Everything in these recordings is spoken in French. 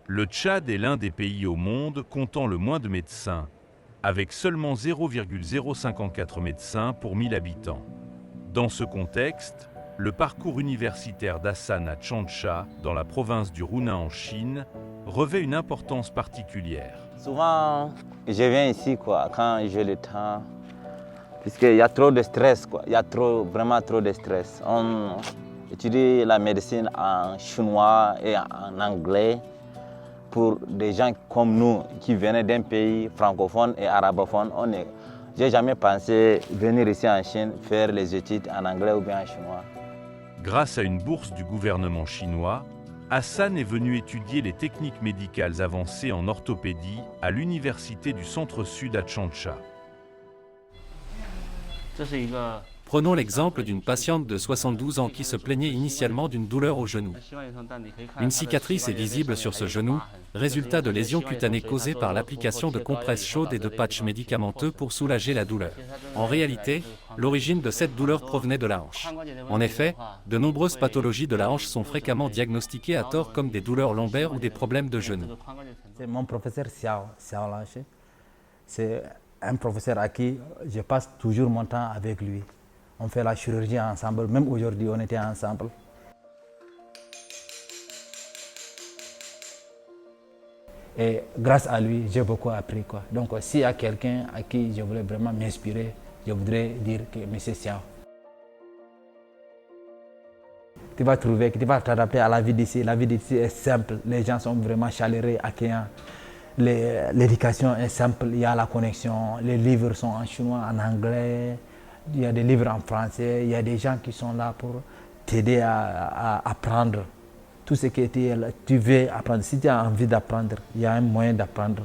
Le Tchad est l'un des pays au monde comptant le moins de médecins, avec seulement 0,054 médecins pour 1000 habitants. Dans ce contexte, le parcours universitaire d'Hassan à Changsha, dans la province du Hunan en Chine, revêt une importance particulière. Souvent, je viens ici quand j'ai le temps, puisqu'il y a trop de stress. Il y a vraiment trop de stress. On étudie la médecine en chinois et en anglais pour des gens comme nous qui venaient d'un pays francophone et arabophone. Je n'ai jamais pensé venir ici en Chine faire les études en anglais ou bien en chinois. Grâce à une bourse du gouvernement chinois, Hassan est venu étudier les techniques médicales avancées en orthopédie à l'université du Centre-Sud à Changsha. Prenons l'exemple d'une patiente de 72 ans qui se plaignait initialement d'une douleur au genou. Une cicatrice est visible sur ce genou, résultat de lésions cutanées causées par l'application de compresses chaudes et de patchs médicamenteux pour soulager la douleur. En réalité, l'origine de cette douleur provenait de la hanche. En effet, de nombreuses pathologies de la hanche sont fréquemment diagnostiquées à tort comme des douleurs lombaires ou des problèmes de genou. C'est mon professeur Xiao Lanche. C'est un professeur à qui je passe toujours mon temps avec lui. On fait la chirurgie ensemble, même aujourd'hui on était ensemble. Et grâce à lui, j'ai beaucoup appris. Donc s'il y a quelqu'un à qui je voulais vraiment m'inspirer, je voudrais dire que M. Xiao. Tu vas trouver que tu vas t'adapter à la vie d'ici. La vie d'ici est simple, les gens sont vraiment chaleureux, accueillants. L'éducation est simple, il y a la connexion, les livres sont en chinois, en anglais. Il y a des livres en français, il y a des gens qui sont là pour t'aider à apprendre tout ce que tu veux apprendre. Si tu as envie d'apprendre, il y a un moyen d'apprendre.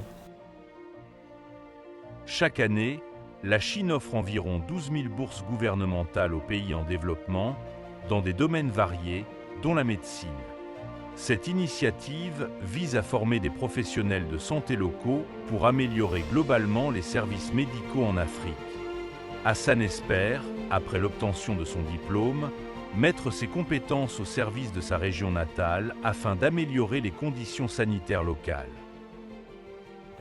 Chaque année, la Chine offre environ 12 000 bourses gouvernementales aux pays en développement dans des domaines variés, dont la médecine. Cette initiative vise à former des professionnels de santé locaux pour améliorer globalement les services médicaux en Afrique. Hassan espère, après l'obtention de son diplôme, mettre ses compétences au service de sa région natale afin d'améliorer les conditions sanitaires locales.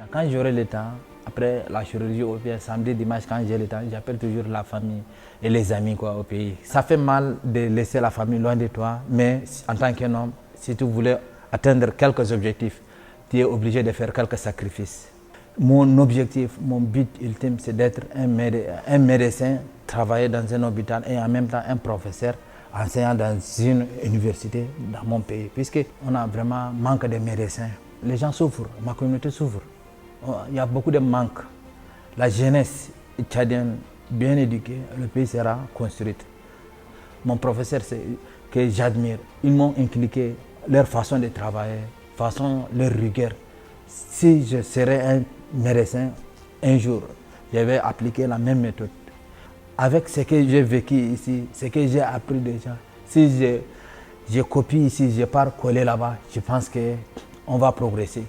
Quand j'aurai le temps, après la chirurgie au pied, samedi, dimanche, quand j'ai le temps, j'appelle toujours la famille et les amis au pays. Ça fait mal de laisser la famille loin de toi, mais en tant qu'un homme, si tu voulais atteindre quelques objectifs, tu es obligé de faire quelques sacrifices. Mon objectif, mon but ultime, c'est d'être un médecin, travailler dans un hôpital et en même temps un professeur enseignant dans une université dans mon pays. Puisqu'on a vraiment manque de médecins. Les gens souffrent, ma communauté souffre. Il y a beaucoup de manque. La jeunesse tchadienne bien éduquée, le pays sera construit. Mon professeur que j'admire, ils m'ont inculqué leur façon de travailler, leur rigueur. Si je serais un médecin, un jour, je vais appliquer la même méthode. Avec ce que j'ai vécu ici, ce que j'ai appris déjà, si je copie ici, je pars coller là-bas, je pense qu'on va progresser.